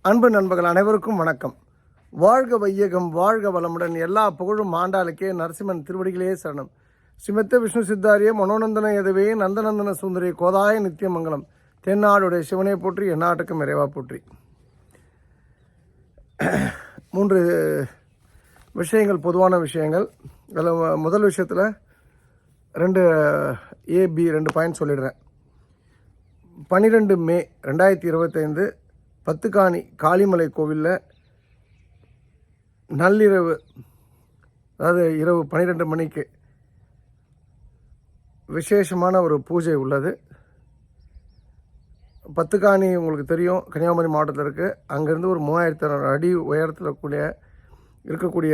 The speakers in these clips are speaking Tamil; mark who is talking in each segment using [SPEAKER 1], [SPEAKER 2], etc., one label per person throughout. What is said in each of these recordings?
[SPEAKER 1] அன்பு நண்பர்கள் அனைவருக்கும் வணக்கம். வாழ்க வையகம், வாழ்க வளமுடன். எல்லா புகழும் ஆண்டாளுக்கே. நரசிம்மன் திருவடிகளே சரணம். ஸ்ரீமத்த விஷ்ணு சித்தாரிய மனோநந்தன எதுவே நந்தநந்தன சுந்தரி கோதாய நித்தியமங்கலம். தென்னாடுடைய சிவனை போற்றி, எந்நாட்டுக்கும் இறைவா போற்றி. 3 விஷயங்கள், பொதுவான விஷயங்கள். அதில் முதல் விஷயத்தில் 2 பாயிண்ட் சொல்லிடுறேன். 12 மே 2025 பத்துக்காணி காளிமலை கோவிலில் நள்ளிரவு, அதாவது இரவு 12 மணிக்கு விசேஷமான ஒரு பூஜை உள்ளது. பத்துக்காணி உங்களுக்கு தெரியும், கன்னியாகுமரி மாவட்டத்தில் இருக்குது. அங்கேருந்து ஒரு 3600 அடி உயரத்தில் இருக்கக்கூடிய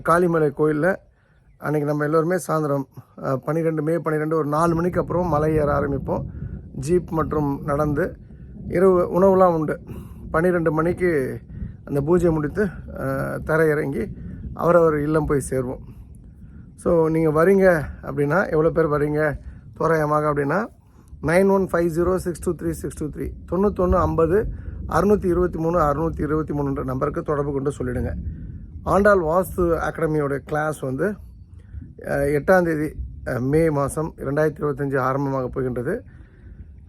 [SPEAKER 1] காளிமலை கோயிலில் அன்றைக்கி நம்ம எல்லோருமே சாயந்தரம் 12 மே 12 ஒரு 4 மணிக்கு அப்புறம் மலை ஏற ஆரம்பிப்போம். ஜீப் மற்றும் நடந்து. இரவு உணவுலாம் உண்டு. 12 மணிக்கு அந்த பூஜை முடித்து தரையிறங்கி அவரவர் இல்லம் போய் சேருவோம். ஸோ நீங்கள் வரீங்க அப்படின்னா, எவ்வளோ பேர் வரீங்க தோராயமாக அப்படின்னா 9150623623 9150 623 623 நம்பருக்கு தொடர்பு கொண்டு சொல்லிவிடுங்க. ஆண்டாள் வாஸ்து அகாடமியோட கிளாஸ் வந்து 8ஆம் தேதி மே மாதம் 2025 ஆரம்பமாக போகின்றது.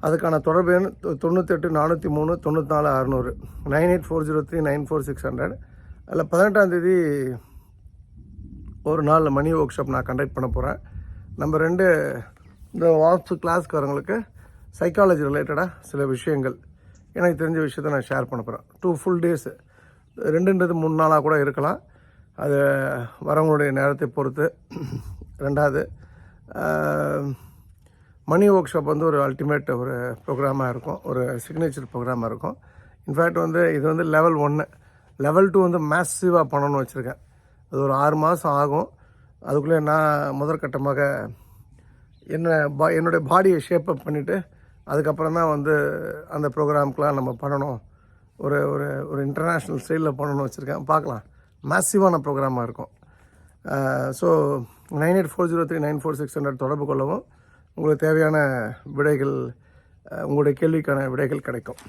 [SPEAKER 1] அதுக்கான தொடர்பு எண் 98 403 94 600 98403 94600. அதில் 18ஆம் தேதி ஒரு நாள் மணி ஒர்க் ஷாப் நான் கண்டக்ட் பண்ண போகிறேன். நம்பர் 2, இந்த வாஸ்து கிளாஸ்க்கு வரவங்களுக்கு சைக்காலஜி ரிலேட்டடாக சில விஷயங்கள், எனக்கு தெரிஞ்ச விஷயத்த நான் ஷேர் பண்ண போகிறேன். 2 ஃபுல் டேஸ், 2ன்றது 3 நாளாக கூட இருக்கலாம். அது வரவங்களுடைய நேரத்தை பொறுத்து. 2வது மணி ஒர்க் ஷாப் வந்து ஒரு அல்டிமேட் ஒரு ப்ரோக்ராமாக இருக்கும், ஒரு சிக்னேச்சர் ப்ரோக்ராமாக இருக்கும். இன்ஃபேக்ட் வந்து இது வந்து லெவல் 1. லெவல் 2 வந்து மேசிவாக பண்ணணும்னு வச்சுருக்கேன். அது ஒரு 6 மாதம் ஆகும். அதுக்குள்ளே நான் முதற்கட்டமாக என்னுடைய பாடியை ஷேப் அப் பண்ணிவிட்டு அதுக்கப்புறம் தான் வந்து அந்த ப்ரோக்ராமுக்கெலாம் நம்ம பண்ணணும். ஒரு ஒரு ஒரு இன்டர்நேஷ்னல் ஸ்டைலில் பண்ணணும்னு வச்சுருக்கேன். பார்க்கலாம். மேசிவான ப்ரோக்ராமாக இருக்கும். ஸோ 98403 94600 தொடர்பு கொள்ளவும். உங்களுக்கு தேவையான விடைகள், உங்களுடைய கேள்விக்கான விடைகள் கிடைக்கும்.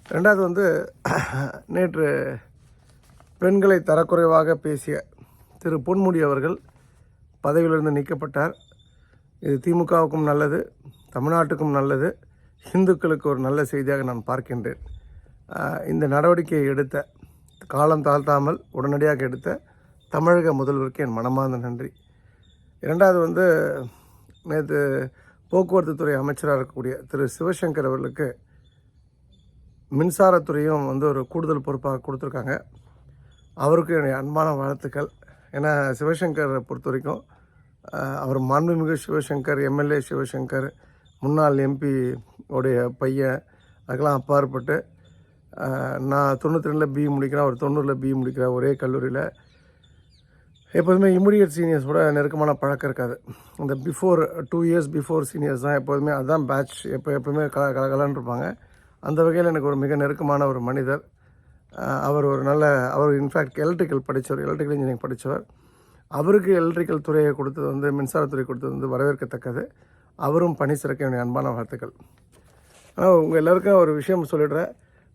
[SPEAKER 1] 2வது வந்து, நேற்று பெண்களை தரக்குறைவாக பேசிய திரு பொன்முடி அவர்கள் பதவியிலிருந்து நீக்கப்பட்டார். இது திமுகவுக்கும் நல்லது, தமிழ்நாட்டுக்கும் நல்லது, இந்துக்களுக்கு ஒரு நல்ல செய்தியாக நான் பார்க்கின்றேன். இந்த நடவடிக்கையை எடுத்த, காலம் தாழ்த்தாமல் உடனடியாக எடுத்த தமிழக முதல்வருக்கு என் மனமார்ந்த நன்றி. 2வது வந்து, நேற்று போக்குவரத்து துறை அமைச்சராக இருக்கக்கூடிய திரு சிவசங்கர் அவர்களுக்கு மின்சாரத்துறையும் வந்து ஒரு கூடுதல் பொறுப்பாக கொடுத்துருக்காங்க. அவருக்கு என்னுடைய அன்பான வாழ்த்துக்கள். ஏன்னா சிவசங்கரை பொறுத்த வரைக்கும் அவர் மாண்புமிகு சிவசங்கர், எம்எல்ஏ சிவசங்கர், முன்னாள் எம்பி உடைய பையன், அதுக்கெல்லாம் அப்பாற்பட்டு நான் 92 பிஇ முடிக்கிறேன், அவர் 90 பிஇ முடிக்கிறேன். ஒரே கல்லூரியில். எப்போதுமே இமிடியட் சீனியர்ஸோட நெருக்கமான பழக்கம் இருக்காது. இந்த 2 இயர்ஸ் பிஃபோர் சீனியர்ஸ் தான் எப்போதுமே, அதுதான் பேட்ச், எப்போவுமே கலகலன்னு இருப்பாங்க. அந்த வகையில் எனக்கு ஒரு மிக நெருக்கமான ஒரு மனிதர். அவர் ஒரு நல்ல, அவர் இன்ஃபேக்ட் எலக்ட்ரிக்கல் படித்தவர், எலக்ட்ரிக்கல் இன்ஜினியரிங் படித்தவர். அவருக்கு எலக்ட்ரிக்கல் துறையை கொடுத்தது வந்து, மின்சாரத்துறை கொடுத்தது வந்து வரவேற்கத்தக்கது. அவரும் பணி சிறக்க என்னுடைய அன்பான வாழ்த்துக்கள். ஆனால் உங்கள் எல்லோருக்கும் ஒரு விஷயம் சொல்லிடுறேன்.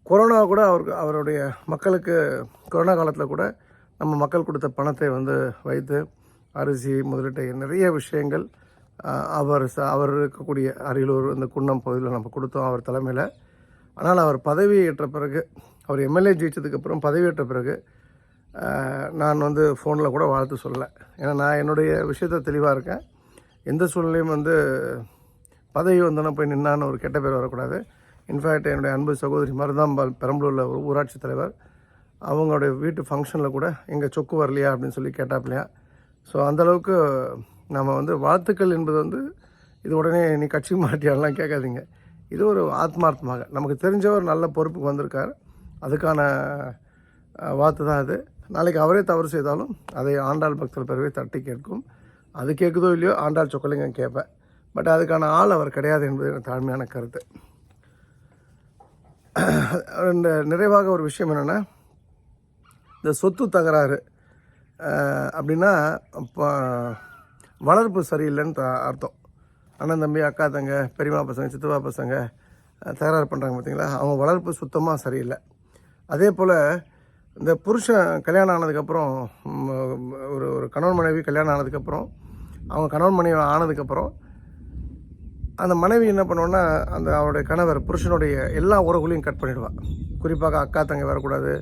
[SPEAKER 1] கொரோனா கூட அவருடைய மக்களுக்கு, கொரோனா காலத்தில் கூட நம்ம மக்கள் கொடுத்த பணத்தை வந்து வைத்து அரிசி முதலீட்டு நிறைய விஷயங்கள் அவர் இருக்கக்கூடிய அரியலூர், இந்த குன்னம் பகுதியில் நம்ம கொடுத்தோம் அவர் தலைமையில். ஆனால் அவர் பதவி ஏற்ற பிறகு, அவர் எம்எல்ஏ ஜெயிச்சதுக்கப்புறம் பதவியேற்ற பிறகு நான் வந்து ஃபோனில் கூட வாழ்த்து சொல்லலை. ஏன்னா நான் என்னுடைய விஷயத்த தெளிவாக இருக்கேன். எந்த சூழ்நிலையும் வந்து பதவி வந்தோன்னா போய் நின்னான்னு ஒரு கெட்ட பேர் வரக்கூடாது. இன்ஃபேக்ட் என்னுடைய அன்பு சகோதரி மருதாம்பால், பெரம்பலூரில் ஒரு ஊராட்சி தலைவர், அவங்களுடைய வீட்டு ஃபங்க்ஷனில் கூட எங்கள் சொக்கு வரலையா அப்படின்னு சொல்லி கேட்டாப்லையா. ஸோ அந்தளவுக்கு நம்ம வந்து வாழ்த்துக்கள் என்பது வந்து, இது உடனே நீ கட்சி மாட்டியாலாம் கேட்காதீங்க. இது ஒரு ஆத்மார்த்தமாக நமக்கு தெரிஞ்சவர் நல்ல பொறுப்புக்கு வந்திருக்கார், அதுக்கான வாழ்த்து தான் அது. நாளைக்கு அவரே தவறு செய்தாலும் அதை ஆண்டாள் பக்தர் பிறவே தட்டி கேட்கும். அது கேட்குதோ இல்லையோ, ஆண்டாள் சொக்கலிங்கம் கேட்பேன். பட் அதுக்கான ஆள் அவர் கிடையாது என்பது எனக்கு தாழ்மையான கருத்து. இந்த நிறைவாக ஒரு விஷயம் என்னென்னா, இந்த சொத்து தகராறு அப்படின்னா வளர்ப்பு சரியில்லைன்னு அர்த்தம். அண்ணன் தம்பி, அக்கா தங்க, பெரியம்மா பசங்க, சித்தப்பா பசங்க, தகராறு பண்ணுறாங்க பார்த்தீங்களா, அவங்க வளர்ப்பு சுத்தமாக சரியில்லை. அதே போல் இந்த புருஷன் கல்யாணம் ஆனதுக்கப்புறம் ஒரு ஒரு கணவன் மனைவி கல்யாணம் ஆனதுக்கப்புறம் அவங்க கணவன் மனைவி ஆனதுக்கப்புறம் அந்த மனைவி என்ன பண்ணுவோன்னா அந்த அவருடைய கணவர் புருஷனுடைய எல்லா உறவுகளையும் கட் பண்ணிவிடுவாள். குறிப்பாக அக்கா தங்கை வரக்கூடாது,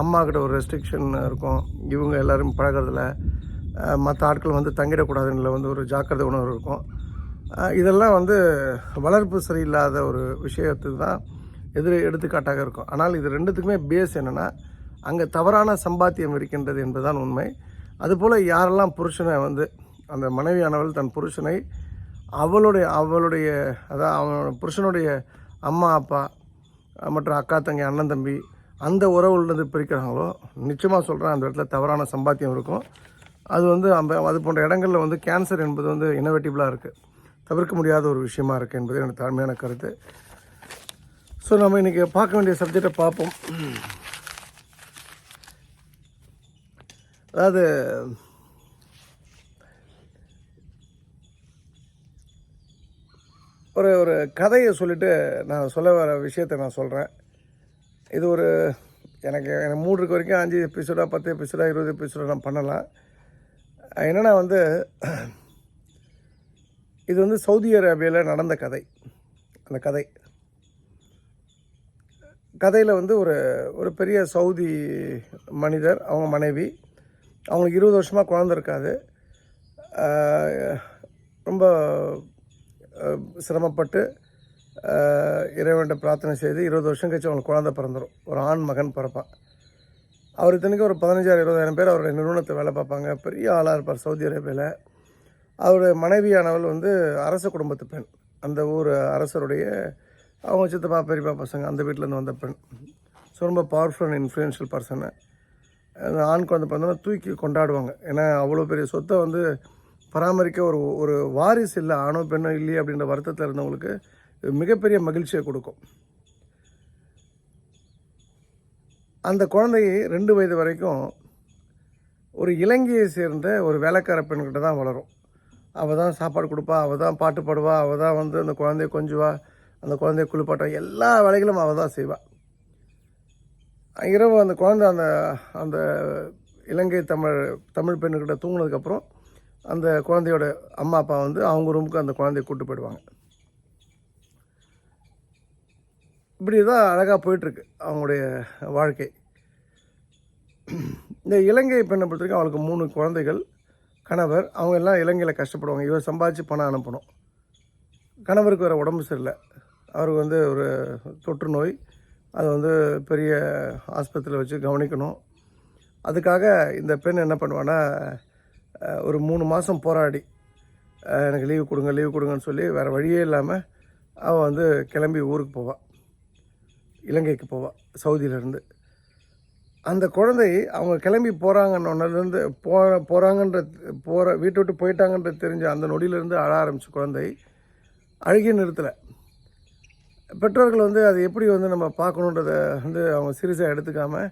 [SPEAKER 1] அம்மாக்கிட்ட ஒரு ரெஸ்ட்ரிக்ஷன் இருக்கும், இவங்க எல்லோரும் பழகிறதுல மற்ற ஆட்கள் வந்து தங்கிடக்கூடாதுன்னு வந்து ஒரு ஜாக்கிரதை உணர்வு இருக்கும். இதெல்லாம் வந்து வளர்ப்பு சரியில்லாத ஒரு விஷயத்துக்கு தான் எடுத்துக்காட்டாக இருக்கும். ஆனால் இது ரெண்டுத்துக்குமே பேஸ் என்னென்னா அங்கே தவறான சம்பாத்தியம் இருக்கின்றது என்பதுதான் உண்மை. அதுபோல் யாரெல்லாம் புருஷனை வந்து அந்த மனைவியானவள் தன் புருஷனை அவளுடைய அதாவது அவனோட புருஷனுடைய அம்மா அப்பா மற்றும் அக்கா தங்கை அண்ணன் தம்பி அந்த உறவுலேருந்து பிரிக்கிறாங்களோ நிச்சயமாக சொல்கிறேன் அந்த இடத்துல தவறான சம்பாத்தியம் இருக்கும். அது வந்து அது போன்ற இடங்களில் வந்து கேன்சர் என்பது வந்து இனோவேட்டிவ்லாக இருக்குது, தவிர்க்க முடியாத ஒரு விஷயமா இருக்குது என்பது எனக்கு தாழ்மையான கருத்து. ஸோ நம்ம இன்றைக்கி பார்க்க வேண்டிய சப்ஜெக்டை பார்ப்போம். அதாவது ஒரு கதையை சொல்லிவிட்டு நான் சொல்ல வர விஷயத்தை நான் சொல்கிறேன். இது எனக்கு மூடு இருக்க வரைக்கும் 5 எபிசோடாக 10 எபிசோடாக 20 எபிசோடாக நான் பண்ணலாம். என்னென்னா வந்து இது வந்து சவுதி அரேபியாவில் நடந்த கதை. அந்த கதையில் வந்து ஒரு பெரிய சவுதி மனிதர், அவங்க மனைவி, அவங்களுக்கு 20 வருஷமாக குழந்தை இருக்காது. ரொம்ப சிரமப்பட்டு இறைவன்கிட்ட பிரார்த்தனை செய்து 20 வருஷம் கழிச்சு அவங்களுக்கு குழந்தை பிறந்துடும். ஒரு ஆண் மகன் பிறப்பான். அவர் இத்தனைக்கும் ஒரு 15,000-20,000 பேர் அவருடைய நிறுவனத்தை வேலை பார்ப்பாங்க. பெரிய ஆளாக இருப்பார் சவுதி அரேபியாவில். அவருடைய மனைவியானவள் வந்து அரச குடும்பத்து பெண். அந்த ஊர் அரசருடைய அவங்க சித்தப்பா பெரியப்பா பசங்க அந்த வீட்டிலேருந்து வந்த பெண். ஸோ ரொம்ப பவர்ஃபுல் அண்ட் இன்ஃப்ளூயன்ஷியல் பர்சனு. அந்த ஆண் குழந்தை பிறந்தோன்னா தூக்கி கொண்டாடுவாங்க. ஏன்னா அவ்வளோ பெரிய சொத்தை வந்து பராமரிக்க ஒரு வாரிசு இல்லை, ஆணோ பெண்ணோ இல்லையே அப்படின்ற வருத்தத்தில் இருந்தவங்களுக்கு மிகப்பெரிய மகிழ்ச்சியை கொடுக்கும். அந்த குழந்தை 2 வயது வரைக்கும் ஒரு இலங்கையை சேர்ந்த ஒரு வேலைக்கார பெண்கிட்ட தான் வளரும். அவள் தான் சாப்பாடு கொடுப்பா, அவள் தான் பாட்டு பாடுவா, அவள் தான் வந்து அந்த குழந்தைய கொஞ்சுவா, அந்த குழந்தைய குளிப்பாட்டா, எல்லா வேலைகளும் அவள் தான் செய்வாள். இரவு அந்த குழந்தை அந்த இலங்கை தமிழ் பெண்ணுக்கிட்ட தூங்கினதுக்கப்புறம் அந்த குழந்தையோட அம்மா அப்பா வந்து அவங்க ரூமுக்கு அந்த குழந்தைய கூப்பிட்டு போயிடுவாங்க. இப்படி தான் அழகாக போயிட்டுருக்கு அவங்களுடைய வாழ்க்கை. இந்த இலங்கை பெண்ணை பொறுத்த வரைக்கும் அவளுக்கு 3 குழந்தைகள், கணவர். அவங்க எல்லாம் இலங்கையில் கஷ்டப்படுவாங்க. இவர் சம்பாதிச்சு பணம் அனுப்பணும். கணவருக்கு வேறு உடம்பு சரியில்லை, அவருக்கு வந்து ஒரு தொற்று நோய், அது வந்து பெரிய ஆஸ்பத்திரியில் வச்சு கவனிக்கணும். அதுக்காக இந்த பெண் என்ன பண்ணுவான்னா ஒரு 3 மாதம் போராடி எனக்கு லீவு கொடுங்கன்னு சொல்லி வேறு வழியே இல்லாமல் அவள் வந்து கிளம்பி ஊருக்கு போவாள், இலங்கைக்கு போவாள் சவுதியிலேருந்து. அந்த குழந்தை அவங்க கிளம்பி போகிறாங்கன்னொன்னிலேருந்து வீட்டை விட்டு போயிட்டாங்கன்றது தெரிஞ்ச அந்த நொடியிலேருந்து அழ ஆரம்பித்த குழந்தை அழுகிய நிறுத்தலை. பெற்றோர்கள் வந்து அது எப்படி வந்து நம்ம பார்க்கணுன்றதை வந்து அவங்க சீரியஸாக எடுத்துக்காமல்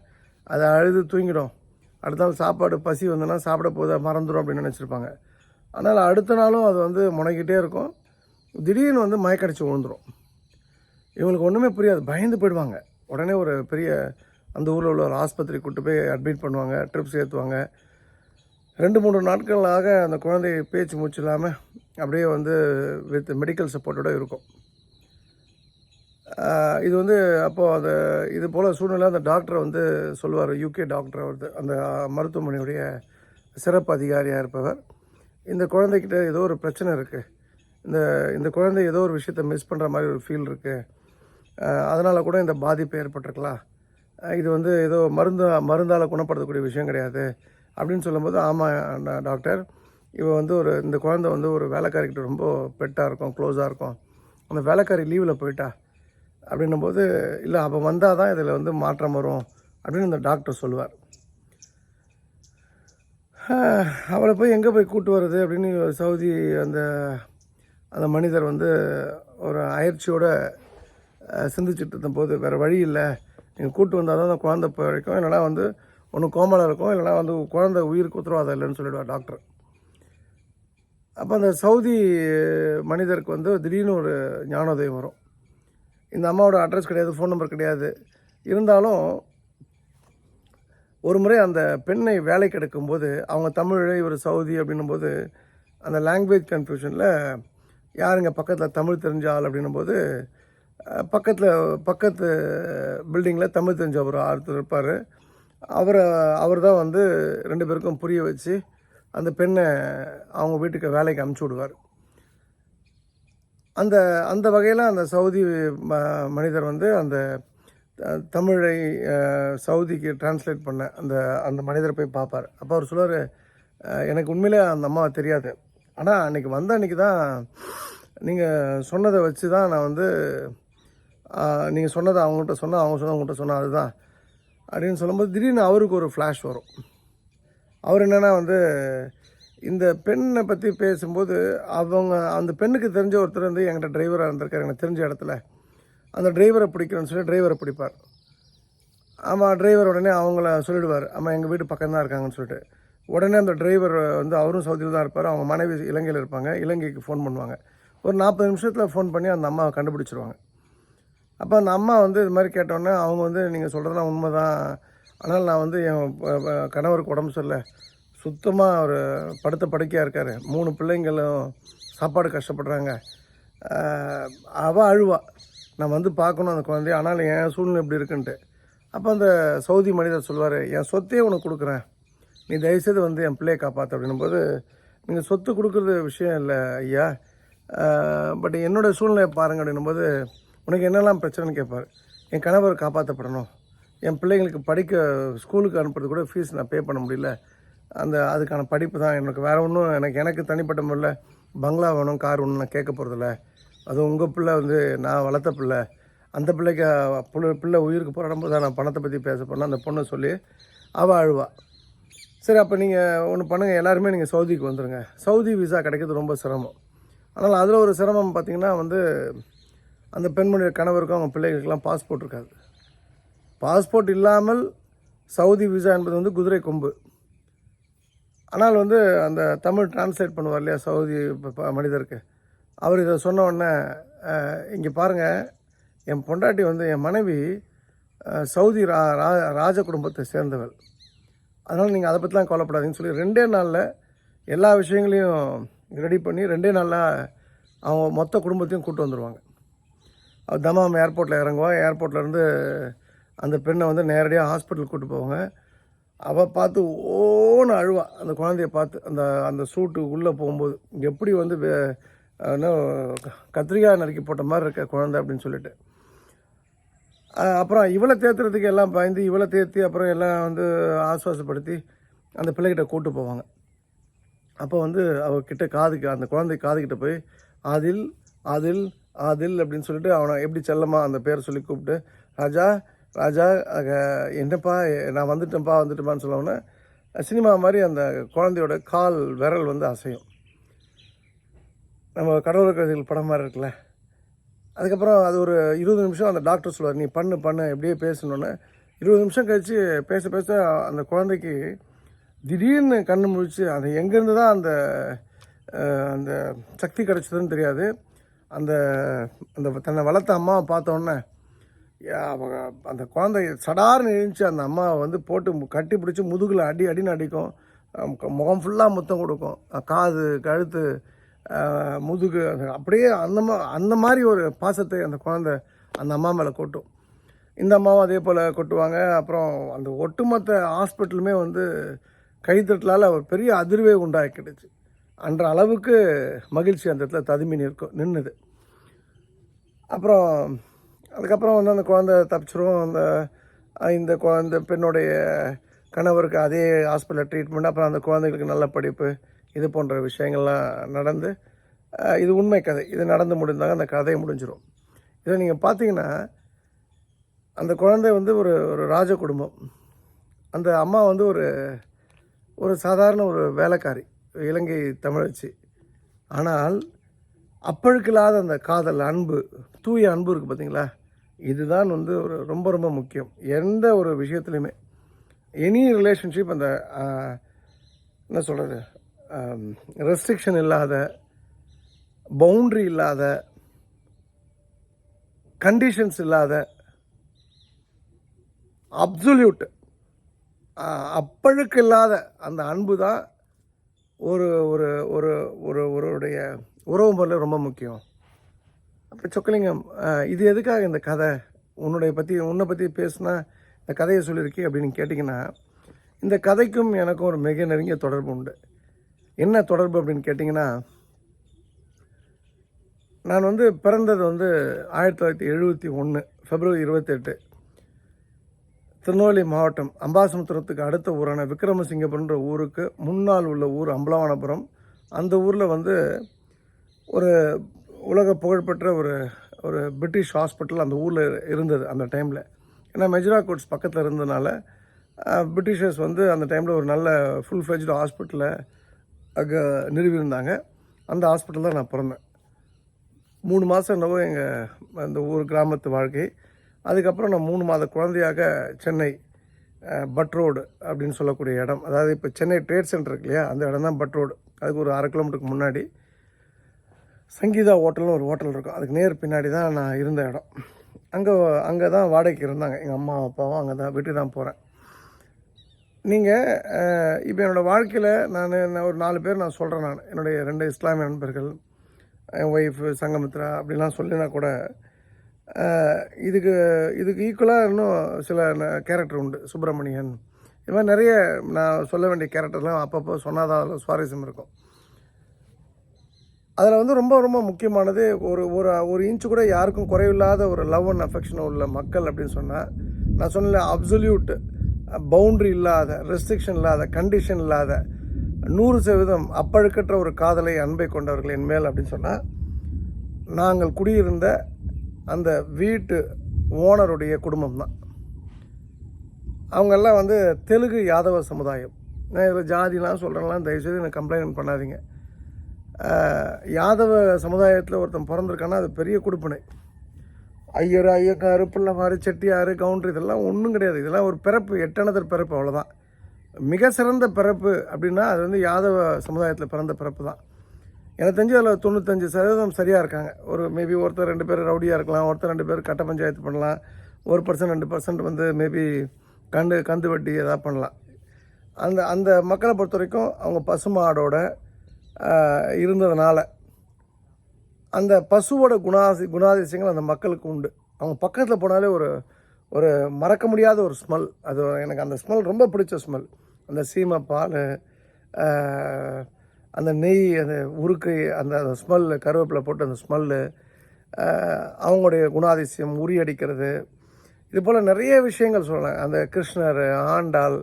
[SPEAKER 1] அதை அழுது தூங்கிடும். அடுத்த நாள் சாப்பாடு பசி வந்தோன்னா சாப்பிட போதை மறந்துடும் அப்படின்னு நினச்சிருப்பாங்க. ஆனால் அடுத்த நாளும் அது வந்து முனைக்கிட்டே இருக்கும். திடீர்னு வந்து மயக்கடிச்சு விழுந்துடும். இவங்களுக்கு ஒன்றுமே புரியாது, பயந்து போயிடுவாங்க. உடனே ஒரு பெரிய அந்த ஊரில் உள்ள ஒரு ஆஸ்பத்திரி கூப்பிட்டு போய் அட்மிட் பண்ணுவாங்க, ட்ரிப்ஸ் ஏற்றுவாங்க. 2-3 நாட்களாக அந்த குழந்தை பேச்சு மூச்சு இல்லாமல் அப்படியே வந்து வித் மெடிக்கல் சப்போர்ட்டோடு இருக்கும். இது வந்து அப்போது இது போல் சூழ்நிலை அந்த டாக்டரை வந்து சொல்லுவார், யூகே டாக்டர் வந்து அந்த மருத்துவமனையுடைய சிறப்பு அதிகாரியாக இருப்பவர். இந்த குழந்தைக்கிட்ட ஏதோ ஒரு பிரச்சனை இருக்குது, இந்த குழந்தை ஏதோ ஒரு விஷயத்தை மிஸ் பண்ணுற மாதிரி ஒரு ஃபீல் இருக்குது, அதனால் கூட இந்த பாதிப்பு ஏற்பட்டிருக்கலாம், இது வந்து ஏதோ மருந்தால் குணப்படுத்தக்கூடிய விஷயம் கிடையாது அப்படின்னு சொல்லும்போது, ஆமாம் டாக்டர், வந்து இந்த குழந்தை வந்து ஒரு வேலைக்காரிக்கிட்ட ரொம்ப பெட்டாக இருக்கும், க்ளோஸாக இருக்கும், அந்த வேலைக்காரி லீவில் போயிட்டா அப்படின்னும்போது, இல்லை அவள் வந்தால் தான் இதில் வந்து மாற்றம் வரும் அப்படின்னு இந்த டாக்டர் சொல்லுவார். அவளை போய் எங்கே போய் கூட்டு வர்றது அப்படின்னு சவுதி அந்த மனிதர் வந்து ஒரு அயற்சியோடு சிந்திச்சுட்டு இருந்தபோது, வேறு வழி இல்லை, நீங்கள் கூட்டு வந்தால் தான் அந்த குழந்தை பிழைக்கும், இல்லைனா வந்து ஒன்று கோமலாக இருக்கும், இல்லைனா வந்து குழந்தை உயிருக்கு உத்தரவாதம் இல்லைன்னு சொல்லிவிடுவார் டாக்டர். அப்போ அந்த சவுதி மனிதருக்கு வந்து திடீர்னு ஒரு ஞானோதயம் வரும். இந்த அம்மாவோட அட்ரஸ் கிடையாது, ஃபோன் நம்பர் கிடையாது. இருந்தாலும் ஒரு முறை அந்த பெண்ணை வேலைக்கு எடுக்கும்போது அவங்க தமிழ், இவர் சவுதி அப்படின்னும்போது அந்த லாங்குவேஜ் கன்ஃபியூஷனில் யாருங்க பக்கத்தில் தமிழ் தெரிஞ்ச ஆள் அப்படின்னும்போது பக்கத்து பில்டிங்கில் தமிழ் தெரிஞ்ச ஒரு ஆர்த்தர் இருப்பார். அவர் தான் வந்து 2 பேருக்கும் புரிய வச்சு அந்த பெண்ணை அவங்க வீட்டுக்கு வேலைக்கு அனுப்பிச்சி விடுவார். அந்த வகையில் அந்த சவுதி மனிதர் வந்து அந்த தமிழை சவுதிக்கு டிரான்ஸ்லேட் பண்ண அந்த மனிதரை போய் பார்ப்பார். அப்போ அவர் சொல்லுவார், எனக்கு உண்மையிலே அந்த அம்மாவை தெரியாது, ஆனால் அன்றைக்கி அன்றைக்கி தான் நீங்கள் சொன்னதை வச்சு தான் நான் வந்து நீங்கள் சொன்னதை அவங்ககிட்ட சொன்னால் அவங்ககிட்ட சொன்னால் அதுதான் அப்படின்னு சொல்லும்போது திடீர்னு அவருக்கு ஒரு ஃப்ளாஷ் வரும். அவர் என்னென்னா வந்து இந்த பெண்ணை பற்றி பேசும்போது அந்த பெண்ணுக்கு தெரிஞ்ச ஒருத்தர் வந்து என்கிட்ட டிரைவராக இருந்திருக்கார், எனக்கு தெரிஞ்ச இடத்துல அந்த டிரைவரை பிடிக்கணும்னு சொல்லி டிரைவரை பிடிப்பார். ஆமாம், டிரைவர் உடனே அவங்கள சொல்லிடுவார், ஆமாம் எங்கள் வீட்டு பக்கம் தான் இருக்காங்கன்னு சொல்லிட்டு. உடனே அந்த டிரைவர் வந்து அவரும் சவுதியில் தான் இருப்பார், அவங்க மனைவி இலங்கையில் இருப்பாங்க. இலங்கைக்கு ஃபோன் பண்ணுவாங்க. ஒரு 40 நிமிஷத்தில் ஃபோன் பண்ணி அந்த அம்மாவை கண்டுபிடிச்சிருவாங்க. அப்போ அந்த அம்மா வந்து இது மாதிரி கேட்டோன்னே அவங்க வந்து நீங்கள் சொல்கிறதுலாம் உண்மை தான், ஆனால் நான் வந்து என் கணவருக்கு உடம்பு சரியில்லை, சுத்தமாக ஒரு படுக்கையாக இருக்கார், 3 பிள்ளைங்களும் சாப்பாடு கஷ்டப்படுறாங்க, அவள் அழுவா, நான் வந்து பார்க்கணும் அந்த குழந்தைய, ஆனால் என் சூழ்நிலை எப்படி இருக்குன்ட்டு. அப்போ அந்த சவுதி மனிதர் சொல்லுவார், என் சொத்தையே உனக்கு கொடுக்குறேன், நீ தயவுசெய்து வந்து என் பிள்ளையை காப்பாற்று அப்படின்னும்போது, நீங்கள் சொத்து கொடுக்குறது விஷயம் இல்லை ஐயா, பட் என்னோடய சூழ்நிலையை பாருங்கள் அப்படின்னும்போது, உனக்கு என்னெல்லாம் பிரச்சனைன்னு கேட்பார். என் கணவர் காப்பாற்றப்படணும், என் பிள்ளைங்களுக்கு ஸ்கூலுக்கு அனுப்புறது கூட ஃபீஸ் நான் பே பண்ண முடியல, அதுக்கான படிப்பு தான் எனக்கு, வேறு ஒன்றும் எனக்கு தனிப்பட்ட முறையில் பங்களா வேணும், கார் ஒன்றும் நான் கேட்க போகிறதில்ல, அது உங்கள் பிள்ளை வந்து நான் வளர்த்த பிள்ளை, அந்த பிள்ளைக்கு பிள்ளை உயிருக்கு போராடும்போது தான் நான் பணத்தை பற்றி பேச போனால் அந்த பொண்ணை சொல்லி அவள் அழுவா. சரி, அப்போ நீங்கள் ஒன்று பண்ணுங்கள், எல்லாருமே நீங்கள் சவுதிக்கு வந்துடுங்க. சவுதி விசா கிடைக்கிறது ரொம்ப சிரமம். ஆனால் அதில் ஒரு சிரமம் பார்த்திங்கன்னா வந்து அந்த பெண்மணிய கணவருக்கும் அவங்க பிள்ளைகளுக்கெல்லாம் பாஸ்போர்ட் இருக்காது. பாஸ்போர்ட் இல்லாமல் சவுதி விசா என்பது வந்து குதிரை கொம்பு. ஆனால் வந்து அந்த தமிழ் டிரான்ஸ்லேட் பண்ணுவார் இல்லையா சவுதி மனிதருக்கு, அவர் இதை சொன்ன உடனே, இங்கே பாருங்கள், என் பொண்டாட்டி வந்து என் மனைவி சவுதி ராஜ குடும்பத்தை சேர்ந்தவள், அதனால் நீங்கள் அதை பற்றிலாம் கவலைப்படாதீங்கன்னு சொல்லி 2 நாளில் எல்லா விஷயங்களையும் ரெடி பண்ணி 2 நாளில் அவங்க மொத்த குடும்பத்தையும் கூப்பிட்டு வந்துடுவாங்க. தமாம் ஏர்போர்ட்டில் இறங்குவான். ஏர்போர்ட்லேருந்து அந்த பெண்ணை வந்து நேரடியாக ஹாஸ்பிட்டல் கூப்பிட்டு போவாங்க. அவள் பார்த்து ஓன்னு அழுவா, அந்த குழந்தைய பார்த்து. அந்த சூட்டு உள்ளே போகும்போது எப்படி வந்து கத்திரிக்காய் நறுக்கி போட்ட மாதிரி இருக்க குழந்தை அப்படின்னு சொல்லிட்டு. அப்புறம் இவளை தேத்துறதுக்கு எல்லாம் பயந்து இவளை தேர்த்தி அப்புறம் எல்லாம் வந்து ஆசுவாசப்படுத்தி அந்த பிள்ளைகிட்ட கூப்பிட்டு போவாங்க. அப்போ வந்து அவகிட்ட அந்த குழந்தை காதுகிட்ட போய் ஆதில் ஆதில் ஆதில் அப்படின்னு சொல்லிட்டு அவனை எப்படி செல்லமாக அந்த பேரை சொல்லி கூப்பிட்டு, ராஜா ராஜா என்னப்பா நான் வந்துட்டேன்ப்பான்னு சொல்லவுன்னே சினிமா மாதிரி அந்த குழந்தையோட கால் விரல் வந்து அசையும். நம்ம கடவுள் கதைகள் படம் மாதிரி இருக்குல்ல. அதுக்கப்புறம் அது ஒரு 20 நிமிஷம் அந்த டாக்டர் சொல்லுவார், நீ பண்ணு எப்படியே பேசணுன்னு. 20 நிமிஷம் கழித்து பேச அந்த குழந்தைக்கு திடீர்னு கண்ணு முழிச்சு, அது எங்கேருந்து தான் அந்த சக்தி கிடச்சதுன்னு தெரியாது. அந்த தன்னை வளர்த்த அம்மாவை பார்த்தோன்னே அந்த குழந்தை சடார்னு எழுந்துச்சு அந்த அம்மாவை வந்து போட்டு கட்டி பிடிச்சி முதுகில் அடின்னு அடிக்கும், முகம் ஃபுல்லாக முத்தம் கொடுக்கும், காது கழுத்து முதுகு, அப்படியே அந்த மாதிரி ஒரு பாசத்தை அந்த குழந்தை அந்த அம்மா மேலே கொட்டும். இந்த அம்மாவும் அதே போல் கொட்டுவாங்க. அப்புறம் அந்த ஒட்டுமொத்த ஹாஸ்பிட்டலுமே வந்து கைத்தட்டலால் ஒரு பெரிய அதிர்வே உண்டாக்கிடுச்சு. அன்ற அளவுக்கு மகிழ்ச்சி அந்த இடத்துல ததுமி நின்றுது. அப்புறம் அதுக்கப்புறம் வந்து அந்த குழந்தை தப்பிச்சிரும். இந்த பெண்ணுடைய கணவருக்கு அதே ஹாஸ்பிட்டலில் ட்ரீட்மெண்ட், அப்புறம் அந்த குழந்தைகளுக்கு நல்ல படிப்பு, இது போன்ற விஷயங்கள்லாம் நடந்து, இது உண்மை கதை, இது நடந்து முடிந்தாங்க அந்த கதை முடிஞ்சிடும். இதை நீங்கள் பார்த்தீங்கன்னா அந்த குழந்தை வந்து ஒரு ராஜ குடும்பம், அந்த அம்மா வந்து ஒரு சாதாரண ஒரு வேலைக்காரி, இலங்கை தமிழச்சி. ஆனால் அப்பழுக்கில்லாத அந்த காதல், அன்பு, தூய அன்பு இருக்குது பார்த்தீங்களா, இதுதான் வந்து ரொம்ப ரொம்ப முக்கியம். எந்த ஒரு விஷயத்துலையுமே எனி ரிலேஷன்ஷிப் அந்த என்ன சொல்கிறது, ரெஸ்ட்ரிக்ஷன் இல்லாத, பவுண்ட்ரி இல்லாத, கண்டிஷன்ஸ் இல்லாத அப்சல்யூட் அப்பழுக்கு இல்லாத அந்த அன்பு தான் ஒரு ஒரு ஒரு ஒரு ஒருடைய உறவு முறையில் ரொம்ப முக்கியம். அப்போ சொக்கலிங்கம், இது எதுக்காக இந்த கதை உன்னை பற்றி பேசுனா இந்த கதையை சொல்லியிருக்கே அப்படின்னு கேட்டிங்கன்னா, இந்த கதைக்கும் எனக்கும் ஒரு மிக நெருங்கிய தொடர்பு உண்டு. என்ன தொடர்பு அப்படின்னு கேட்டிங்கன்னா, நான் பிறந்தது 1971 பிப்ரவரி 28, திருநெல்வேலி மாவட்டம் அம்பாசமுத்திரத்துக்கு அடுத்த ஊரான விக்ரமசிங்கபுரம்ன்ற ஊருக்கு முன்னால் உள்ள ஊர் அம்பலவானபுரம். அந்த ஊரில் ஒரு உலக புகழ்பெற்ற ஒரு பிரிட்டிஷ் ஹாஸ்பிட்டல் அந்த ஊரில் இருந்தது அந்த டைமில். ஏன்னா மெஜ்ரா கோட்ஸ் பக்கத்தில் இருந்ததுனால பிரிட்டிஷர்ஸ் அந்த டைமில் ஒரு நல்ல ஃபுல் ஃப்ளெஜ்டு ஹாஸ்பிட்டலை அங்கே நிறுவியிருந்தாங்க. அந்த ஹாஸ்பிட்டல் தான் நான் பிறந்தேன். 3 மாதம் என்னவோ எங்கள் அந்த ஊர் கிராமத்து வாழ்க்கை. அதுக்கப்புறம் நான் 3 மாத குழந்தையாக சென்னை பட் ரோடு அப்படின்னு சொல்லக்கூடிய இடம், அதாவது இப்போ சென்னை ட்ரேட் சென்டர் இருக்கு இல்லையா, அந்த இடம் தான் பட் ரோடு. அதுக்கு ஒரு 1/2 கிலோமீட்டருக்கு முன்னாடி சங்கீதா ஹோட்டல்னு ஒரு ஹோட்டல் இருக்கும். அதுக்கு நேர் பின்னாடி தான் நான் இருந்த இடம். அங்கே தான் வாடகைக்கு இருந்தாங்க எங்கள் அம்மா அப்பாவும். அங்கே தான் விட்டு தான் போகிறேன். நீங்கள் இப்போ என்னோடய வாழ்க்கையில் நான் ஒரு 4 பேர் நான் சொல்கிறேன். நான் என்னுடைய 2 இஸ்லாமிய நண்பர்கள், என் ஒய்ஃபு சங்கமித்ரா அப்படிலாம் சொல்லினா கூட இதுக்கு ஈக்குவலாக இன்னும் சில கேரக்டர் உண்டு. சுப்பிரமணியன், இது மாதிரி நிறைய நான் சொல்ல வேண்டிய கேரக்டர்லாம் அப்பப்போ சொன்னாதான் அதில் சுவாரஸ்யம் இருக்கும். அதில் ரொம்ப ரொம்ப முக்கியமானது ஒரு இன்ச்சு கூட யாருக்கும் குறைவில்லாத ஒரு லவ் அண்ட் அஃபெக்ஷன் உள்ள மக்கள் அப்படின்னு சொன்னால், நான் சொன்ன அப்சல்யூட் பவுண்ட்ரி இல்லாத, ரெஸ்ட்ரிக்ஷன் இல்லாத, கண்டிஷன் இல்லாத 100% அப்பழுக்கற்ற ஒரு காதலை, அன்பை கொண்டவர்கள் என் மேல் அப்படின்னு சொன்னால், நாங்கள் குடியிருந்த அந்த வீட்டு ஓனருடைய குடும்பம் தான். அவங்கெல்லாம் தெலுங்கு யாதவ சமுதாயம். நான் இதில் ஜாதிலாம் சொல்கிறேன்லாம் தயவுசெய்து எனக்கு கம்ப்ளைண்ட் பண்ணாதீங்க. யாதவ சமுதாயத்தில் ஒருத்தன் பிறந்திருக்கான்னா அது பெரிய கொடுப்பினை. ஐயர், ஐயக்காரு, பிள்ளைமாரு, செட்டியார், கவுண்டர் இதெல்லாம் ஒன்றும் கிடையாது. இதெல்லாம் ஒரு பிறப்பு, எட்டனதர் பிறப்பு, அவ்வளோதான். மிக சிறந்த பிறப்பு அப்படின்னா அது யாதவ சமுதாயத்தில் பிறந்த பிறப்பு தான். எனக்கு தெரிஞ்சு அதில் 95% சரியாக இருக்காங்க. ஒரு மேபி ஒருத்தர் 2 பேர் ரவுடியாக இருக்கலாம், ஒருத்தர் 2 பேர் கட்ட பஞ்சாயத்து பண்ணலாம், 1% 2% மேபி கந்து வட்டி எதாவது பண்ணலாம். அந்த மக்களை பொறுத்த வரைக்கும் அவங்க பசுமாடோட இருந்ததுனால அந்த பசுவோட குணாதிசயங்கள் அந்த மக்களுக்கு உண்டு. அவங்க பக்கத்தில் போனாலே ஒரு மறக்க முடியாத ஒரு ஸ்மெல். அது எனக்கு அந்த ஸ்மெல் ரொம்ப பிடிச்ச ஸ்மெல். அந்த சீமை பால், அந்த நெய், அந்த உருக்கு, அந்த ஸ்மெல்லு, கருவேப்பிலை போட்டு அந்த ஸ்மெல்லு, அவங்களுடைய குணாதிசயம், உரியடிக்கிறது, இது போல் நிறைய விஷயங்கள் சொல்லலாம். அந்த கிருஷ்ணர், ஆண்டாள்,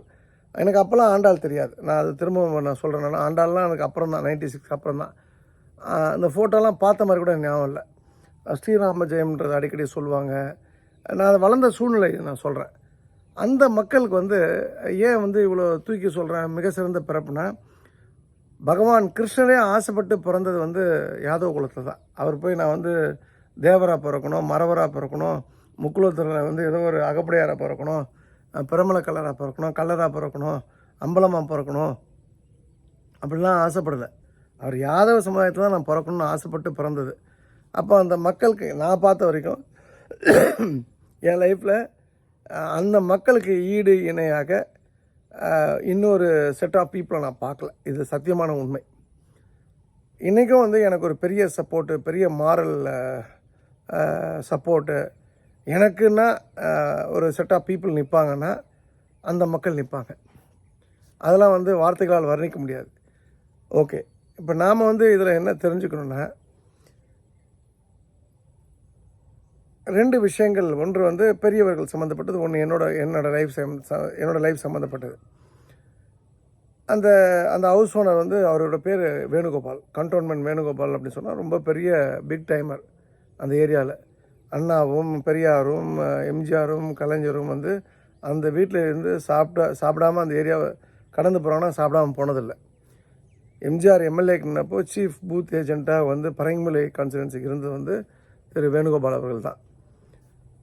[SPEAKER 1] எனக்கு அப்போல்லாம் ஆண்டாள் தெரியாது. நான் அது திரும்ப நான் சொல்கிறேன்னா, ஆண்டாள்லாம் எனக்கு அப்புறம் தான், 96 அப்புறம் தான். அந்த ஃபோட்டோலாம் பார்த்த மாதிரி கூட ஞாபகம் இல்லை. ஸ்ரீராம ஜெயம்ன்றது அடிக்கடி சொல்லுவாங்க. நான் அதை வளர்ந்த சூழ்நிலை நான் சொல்கிறேன். அந்த மக்களுக்கு ஏன் இவ்வளோ தூக்கி சொல்கிறேன் மிக சிறந்த பிறப்புனா, பகவான் கிருஷ்ணரே ஆசைப்பட்டு பிறந்தது யாதவ குலத்தில் தான். அவர் போய் நான் தேவராக பிறக்கணும், மறவராக பிறக்கணும், முக்குலத்தில் ஏதோ ஒரு அகப்படையாராக பிறக்கணும், பிரமல கல்லராக பிறக்கணும், கல்லராக பிறக்கணும், அம்பலமாக பிறக்கணும் அப்படிலாம் ஆசைப்படலை. அவர் யாதவ சமுதாயத்தில் தான் நான் பிறக்கணும்னு ஆசைப்பட்டு பிறந்தது. அப்போ அந்த மக்களுக்கு நான் பார்த்த வரைக்கும் என் லைஃப்பில் அந்த மக்களுக்கு ஈடு இணையாக இன்னொரு செட் ஆஃப் பீப்புளை நான் பார்க்கல. இது சத்தியமான உண்மை. இன்றைக்கும் எனக்கு ஒரு பெரிய சப்போர்ட்டு, பெரிய மாரல் சப்போர்ட்டு எனக்குன்னா ஒரு செட் ஆஃப் பீப்புள் நிற்பாங்கன்னா அந்த மக்கள் நிற்பாங்க. அதெல்லாம் வார்த்தைகளால் வர்ணிக்க முடியாது. ஓகே, இப்போ நாம் இதில் என்ன தெரிஞ்சுக்கணுன்னா, 2 விஷயங்கள். ஒன்று பெரியவர்கள் சம்மந்தப்பட்டது, ஒன்று என்னோட லைஃப் சம்மந்தப்பட்டது. அந்த ஹவுஸ் ஓனர் அவரோட பேர் வேணுகோபால், கண்டோன்மெண்ட் வேணுகோபால் அப்படின்னு சொன்னால் ரொம்ப பெரிய பிக் டைமர் அந்த ஏரியாவில். அண்ணாவும் பெரியாரும் எம்ஜிஆரும் கலைஞரும் அந்த வீட்டில் இருந்து சாப்பிடாமல் அந்த ஏரியாவை கடந்து போகிறாங்கன்னா சாப்பிடாமல் போனதில்லை. எம்ஜிஆர் எம்எல்ஏக்குன்னப்போ சீஃப் பூத் ஏஜெண்ட்டாக பரங்கிமலை கான்ஸ்டிடுவன்சிக்கு இருந்தது திரு வேணுகோபால் அவர்கள் தான்.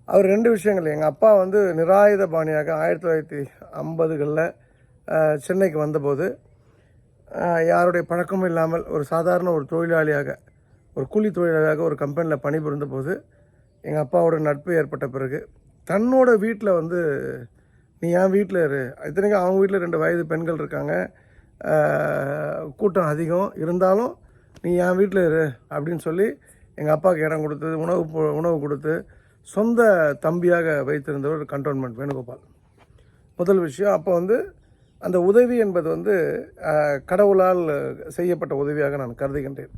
[SPEAKER 1] அவர் 2 விஷயங்கள். எங்கள் அப்பா நிராயுத பாணியாக 1950களில் சென்னைக்கு வந்தபோது யாருடைய பழக்கமும் இல்லாமல் ஒரு சாதாரண ஒரு தொழிலாளியாக, ஒரு கூலி தொழிலாளியாக ஒரு கம்பெனியில் பணிபுரிந்த போது எங்கள் அப்பாவோட நட்பு ஏற்பட்ட பிறகு தன்னோட வீட்டில் வந்து நீ என் வீட்டில் இரு, இத்தனைக்கும் அவங்க வீட்டில் 2 வயது பெண்கள் இருக்காங்க, கூட்டம் அதிகம் இருந்தாலும் நீ என் வீட்டில் இரு அப்படின்னு சொல்லி எங்கள் அப்பாவுக்கு இடம் கொடுத்து உணவு கொடுத்து சொந்த தம்பியாக வைத்திருந்தவர் கண்டோன்மெண்ட் வேணுகோபால். முதல் விஷயம். அப்போ வந்து அந்த உதவி என்பது வந்து கடவுளால் செய்யப்பட்ட உதவியாக நான் கருதுகின்றேன்.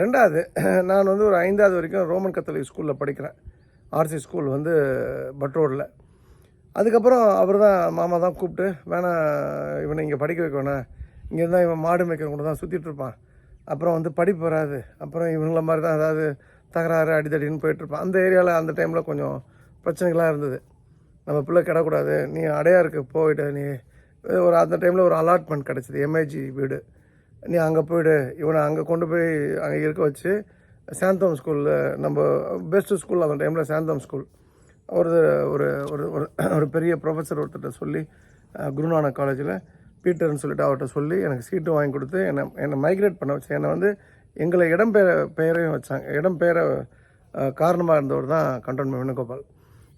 [SPEAKER 1] 2வது, நான் வந்து ஒரு 5வது வரைக்கும் ரோமன் கத்தோலிக் ஸ்கூலில் படிக்கிறேன், ஆர்சி ஸ்கூல் வந்து பட் ரோடில். அதுக்கப்புறம் அவர் தான் மாமா தான் கூப்பிட்டு, வேணாம் இவனை இங்கே படிக்க வைக்க வேணாம், இங்கே இருந்தால் இவன் மாடு மேய்க்கிற கூட தான் சுற்றிட்டு இருப்பான், அப்புறம் வந்து படிப்பு வராது, அப்புறம் இவங்கள மாதிரி தான் ஏதாவது தகராறு அடித்தடின்னு போயிட்டுருப்பான். அந்த ஏரியாவில் அந்த டைமில் கொஞ்சம் பிரச்சனைகளாக இருந்தது. நம்ம பிள்ளை கிடக்கூடாது, நீ அடையாருக்கு போயிட்டு நீ ஒரு அந்த டைமில் ஒரு அலாட்மெண்ட் கிடச்சிது, எம்ஐஜி வீடு, நீ அங்கே போய்டு, இவனை அங்கே கொண்டு போய் அங்கே இருக்க வச்சு சாந்தோம் ஸ்கூலில், நம்ம பெஸ்ட்டு ஸ்கூல் அந்த டைமில் சாந்தோம் ஸ்கூல், ஒரு ஒரு ஒரு ஒரு பெரிய ப்ரொஃபஸர் ஒருத்தர்கிட்ட சொல்லி, குருநானக் காலேஜில் பீட்டர்னு சொல்லிட்டு அவர்கிட்ட சொல்லி எனக்கு சீட்டு வாங்கி கொடுத்து என்னை மைக்ரேட் பண்ண வச்சு, என்னை வந்து எங்களை பெயரையும் வச்சாங்க. இடம்பெயர காரணமாக இருந்தவர் தான் கண்டோன்மெண்ட் வேணுகோபால்.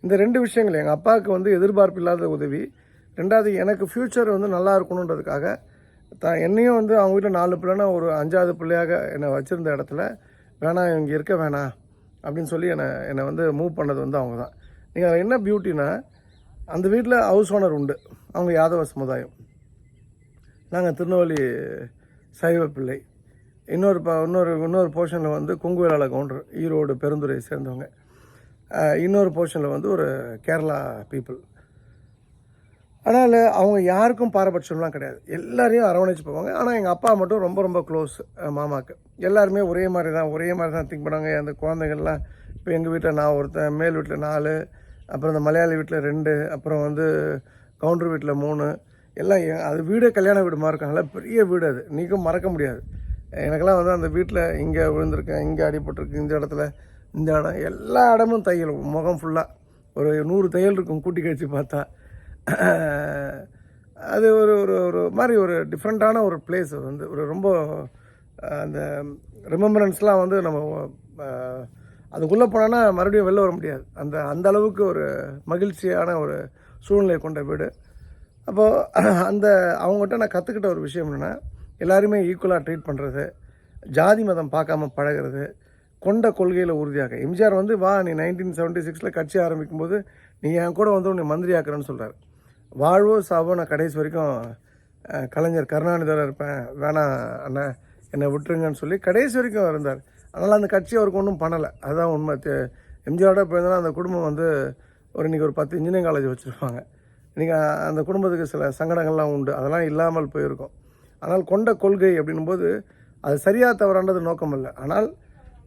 [SPEAKER 1] இந்த 2 விஷயங்கள் எங்கள் அப்பாவுக்கு வந்து எதிர்பார்ப்பு இல்லாத உதவி. 2வது, எனக்கு ஃப்யூச்சர் வந்து நல்லா இருக்கணுன்றதுக்காக என்னையும் வந்து அவங்க வீட்டில் 4 பிள்ளைனா ஒரு 5வது பிள்ளையாக என்னை வச்சுருந்த இடத்துல வேணாம் இங்கே இருக்க வேணாம் அப்படின்னு சொல்லி என்னை வந்து மூவ் பண்ணது வந்து அவங்க தான். நீங்கள் என்ன பியூட்டினா, அந்த வீட்டில் ஹவுஸ் ஓனர் உண்டு, அவங்க யாதவ சமுதாயம், நாங்கள் திருநெல்வேலி சைவ பிள்ளை. இன்னொரு போர்ஷனில் வந்து கொங்குவேலாள கவுண்டர், ஈரோடு பெருந்துறையை சேர்ந்தவங்க. இன்னொரு போர்ஷனில் வந்து ஒரு கேரளா பீப்புள். ஆனால் அவங்க யாருக்கும் பாரபட்சம்லாம் கிடையாது, எல்லாரையும் அரவணைச்சு போவாங்க. ஆனால் எங்கள் அப்பா மட்டும் ரொம்ப ரொம்ப க்ளோஸ் மாமாவுக்கு. எல்லாருமே ஒரே மாதிரி தான் திங்க் பண்ணாங்க. அந்த குழந்தைகள்லாம் இப்போ எங்கள் வீட்டில் நான் ஒருத்தன், மேல் வீட்டில் 4, அப்புறம் இந்த மலையாளி வீட்டில் 2, அப்புறம் வந்து கவுண்டர் வீட்டில் 3, எல்லாம் அது வீடே கல்யாண வீடு மாதிரி இருக்காங்களா, பெரிய வீடு. அது நீக்கும் மறக்க முடியாது. எனக்கெல்லாம் வந்து அந்த வீட்டில் இங்கே விழுந்திருக்கேன், இங்கே அடிபட்டிருக்கு, இந்த இடத்துல இந்த இடம், எல்லா இடமும் தையல், முகம் ஃபுல்லாக ஒரு 100 தையல் இருக்கும் கூட்டி கழிச்சு பார்த்தா. அது ஒரு ஒரு ஒரு மாதிரி ஒரு டிஃப்ரெண்ட்டான ஒரு பிளேஸ். அது வந்து ஒரு ரொம்ப அந்த ரிமெம்பரன்ஸ்லாம் வந்து நம்ம அதுக்குள்ளே போனோன்னா மறுபடியும் வெளில வர முடியாது. அந்த அளவுக்கு ஒரு மகிழ்ச்சியான ஒரு சூழ்நிலை கொண்ட வீடு. அப்போது அவங்ககிட்ட நான் கற்றுக்கிட்ட ஒரு விஷயம் என்னென்னா, எல்லாருமே ஈக்குவலாக ட்ரீட் பண்ணுறது, ஜாதி மதம் பார்க்காம பழகிறது, கொண்ட கொள்கையில் உறுதியாக. எம்ஜிஆர் வந்து வா நீ 1976 கட்சி ஆரம்பிக்கும்போது நீ என் கூட வந்து உன்னை மந்திரி ஆக்குறேன்னு சொல்கிறார். வாழ்வோ சாவோ நான் கடைசி வரைக்கும் கலைஞர் கருணாநிதியோட இருப்பேன், வேணாம் அண்ணன் என்னை விட்டுருங்கன்னு சொல்லி கடைசி வரைக்கும் இருந்தார். அதனால் அந்த கட்சி அவருக்கு ஒன்றும் பண்ணலை, அதுதான் உண்மை. எம்ஜிஆரோட போயிருந்தாலும் அந்த குடும்பம் வந்து இன்றைக்கி ஒரு 10 இன்ஜினியரிங் காலேஜ் வச்சுருப்பாங்க. இன்றைக்கி அந்த குடும்பத்துக்கு சில சங்கடங்கள்லாம் உண்டு, அதெல்லாம் இல்லாமல் போயிருக்கும். ஆனால் கொண்ட கொள்கை அப்படின்னும்போது அது சரியாக தவறானது நோக்கம் இல்லை. ஆனால்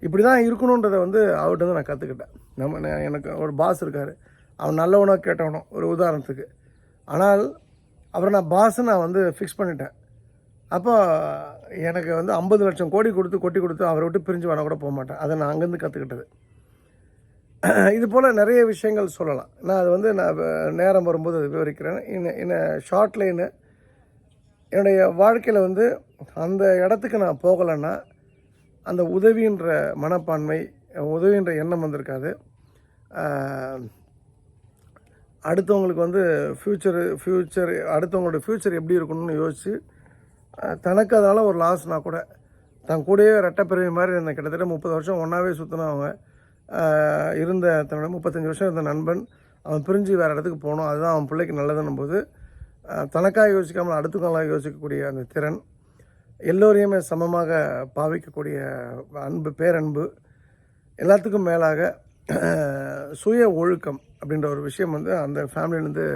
[SPEAKER 1] இப்படி தான் இருக்கணுன்றதை வந்து அவர்கிட்ட வந்து நான் கற்றுக்கிட்டேன். எனக்கு ஒரு பாஸ் இருக்கார், அவன் நல்லவனோ கேட்டவனோ ஒரு உதாரணத்துக்கு. ஆனால் அவரை நான் பாஸை நான் வந்து ஃபிக்ஸ் பண்ணிட்டேன். அப்போ எனக்கு வந்து 50 லட்சம் கோடி கொட்டி கொடுத்து அவரை விட்டு பிரிஞ்சு வேணா கூட போக மாட்டேன். அதை நான் அங்கேருந்து கற்றுக்கிட்டது. இது போல் நிறைய விஷயங்கள் சொல்லலாம். நான் அது வந்து நேரம் வரும்போது அது விவரிக்கிறேன். இன்னும் ஷார்ட் லைனு, என்னுடைய வாழ்க்கையில் வந்து அந்த இடத்துக்கு நான் போகலைன்னா அந்த உதவின்ற மனப்பான்மை, உதவின்ற எண்ணம் வந்திருக்காது. அடுத்தவங்களுக்கு வந்து அடுத்தவங்களோட ஃப்யூச்சர் எப்படி இருக்கணும்னு யோசித்து தனக்கு அதனால் ஒரு லாஸ்னா கூட தன் கூடயே ரெட்டைப்பிறவி மாதிரி இருந்த கிட்டத்தட்ட 30 வருஷம் ஒன்றாவே சுற்றினவங்க இருந்த தன்னோட 35 வருஷம் இருந்த நண்பன் அவன் பிரிஞ்சு வேறு இடத்துக்கு போகணும், அதுதான் அவன் பிள்ளைக்கு நல்லதுன்னும் போது தனக்காக யோசிக்காமல் அடுத்தவங்களாக யோசிக்கக்கூடிய அந்த திறன், எல்லோரையுமே சமமாக பாவிக்கக்கூடிய அன்பு, பேரன்பு, எல்லாத்துக்கும் மேலாக சுய ஒழுக்கம் அப்படின்ற ஒரு விஷயம் வந்து அந்த ஃபேமிலியிலேருந்து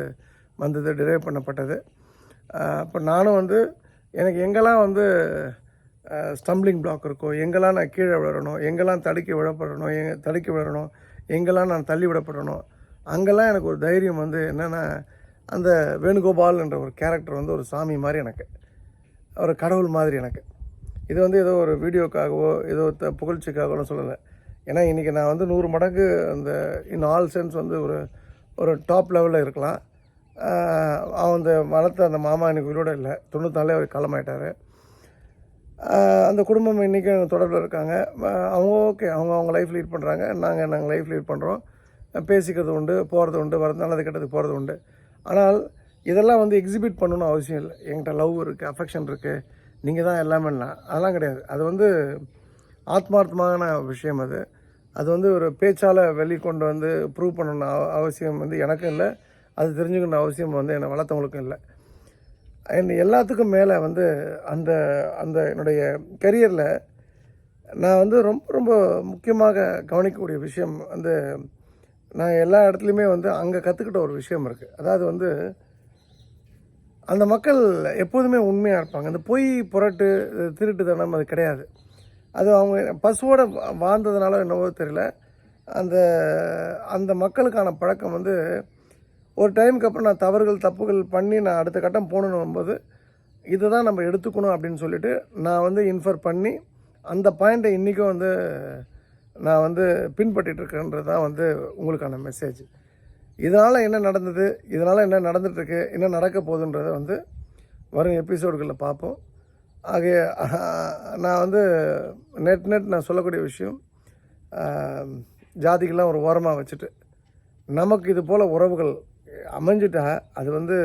[SPEAKER 1] வந்தது, டிரைவ் பண்ணப்பட்டது. இப்போ நானும் வந்து எனக்கு எங்கெல்லாம் வந்து ஸ்டம்பிளிங் பிளாக் இருக்கோ, எங்கெல்லாம் நான் கீழே விழறணும், எங்கெல்லாம் தடுக்கி விழறணும், எங்கெல்லாம் நான் தள்ளி விடப்படணும், அங்கெல்லாம் எனக்கு ஒரு தைரியம் வந்து என்னென்னா, அந்த வேணுகோபால் என்ற ஒரு கேரக்டர் வந்து ஒரு சாமி மாதிரி எனக்கு, ஒரு கடவுள் மாதிரி எனக்கு. இது வந்து ஏதோ ஒரு வீடியோக்காகவோ ஏதோ புகழ்ச்சிக்காகவோ சொல்லலை. ஏன்னா இன்றைக்கி நான் வந்து 100 மடங்கு அந்த இன் ஆல் சென்ஸ் வந்து ஒரு டாப் லெவலில் இருக்கலாம். அவன் அந்த வளர்த்த அந்த மாமா எனக்கு உயிரோடு இல்லை, 94 அவர் காலமாயிட்டார். அந்த குடும்பம் இன்றைக்கும் தொடர்பில் இருக்காங்க. அவங்க ஓகே, அவங்க லைஃப் லீட் பண்ணுறாங்க, நாங்கள் லைஃப் லீட் பண்ணுறோம். பேசிக்கிறது உண்டு, போகிறது உண்டு, வரது நல்லது கெட்டது போகிறது உண்டு. ஆனால் இதெல்லாம் வந்து எக்ஸிபிட் பண்ணணும்னு அவசியம் இல்லை. என்கிட்ட லவ் இருக்குது, அஃபெக்ஷன் இருக்குது, நீங்கள் தான் எல்லாமேலாம் அதெல்லாம் கிடையாது. அது வந்து ஆத்மார்த்தமான விஷயம். அது வந்து ஒரு பேச்சால் வெளிக்கொண்டு வந்து ப்ரூவ் பண்ணணும்னு அவசியம் வந்து எனக்கும் இல்லை. அது தெரிஞ்சுக்கணும் அவசியம் வந்து என்னை வளர்த்தவங்களுக்கும் இல்லை. எல்லாத்துக்கும் மேலே வந்து அந்த அந்த என்னுடைய கரியரில் நான் வந்து ரொம்ப ரொம்ப முக்கியமாக கவனிக்கக்கூடிய விஷயம் வந்து, நான் எல்லா இடத்துலையுமே வந்து அங்கே கற்றுக்கிட்ட ஒரு விஷயம் இருக்குது. அதாவது வந்து அந்த மக்கள் எப்போதுமே உண்மையாக இருப்பாங்க. அந்த பொய் புரட்டு திருட்டுத்தனம் அது கிடையாது. அது அவங்க பசுவோடு வாழ்ந்ததுனால என்னவோ தெரியல, அந்த அந்த மக்களுக்கான பழக்கம் வந்து ஒரு டைமுக்கு அப்புறம் நான் தப்புகள் பண்ணி நான் அடுத்த கட்டம் போகணும்போது இதை தான் நம்ம எடுத்துக்கணும் அப்படின்னு சொல்லிட்டு நான் வந்து இன்ஃபர் பண்ணி அந்த பாயிண்ட்டை இன்றைக்கும் வந்து நான் வந்து பின்பற்றிட்டுருக்கேன்றது தான் வந்து உங்களுக்கான மெசேஜ். இதனால் என்ன நடந்தது, இதனால் என்ன நடந்துகிட்ருக்கு, என்ன நடக்க போகுதுன்றதை வந்து வரும் எபிசோடுகளில் பார்ப்போம். ஆகிய நான் வந்து நெட் நான் சொல்லக்கூடிய விஷயம், ஜாதிக்கெல்லாம் ஒரு ஓரமாக வச்சுட்டு நமக்கு இது போல் உறவுகள் அமைஞ்சிட்டா அது வந்து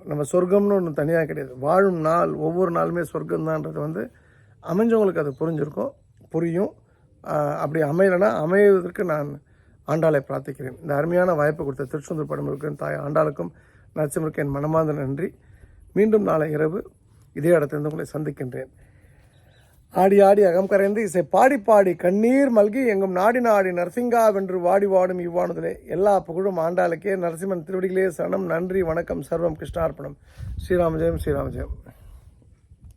[SPEAKER 1] நம்ம சொர்க்கம்னு ஒன்று தனியாக கிடையாது. வாழும் நாள் ஒவ்வொரு நாளுமே சொர்க்கம்தான்றது வந்து அமைஞ்சவங்களுக்கு அது புரியும். அப்படி அமையலைன்னா அமைவதற்கு நான் ஆண்டாளை பிரார்த்திக்கிறேன். இந்த அருமையான வாய்ப்பு கொடுத்த திருச்செந்தூர் படமுருக்கன் தாய் ஆண்டாளுக்கும் நரசிம்மருக்கும் என் மனமார்ந்த நன்றி. மீண்டும் நாளை இரவு இதே இடத்திலிருந்து உங்களை சந்திக்கின்றேன். ஆடி ஆடி அகம் கரைந்து இசை பாடி பாடி கண்ணீர் மல்கி எங்கும் நாடி நாடி நரசிங்கா வென்று வாடி வாடும் இவ்வானதிலே எல்லா புகழும் ஆண்டாளுக்கே. நரசிம்மன் திருவடிகளே சரணம். நன்றி, வணக்கம். சர்வம் கிருஷ்ணார்ப்பணம். ஸ்ரீராம ஜெயம், ஸ்ரீராம ஜெயம்.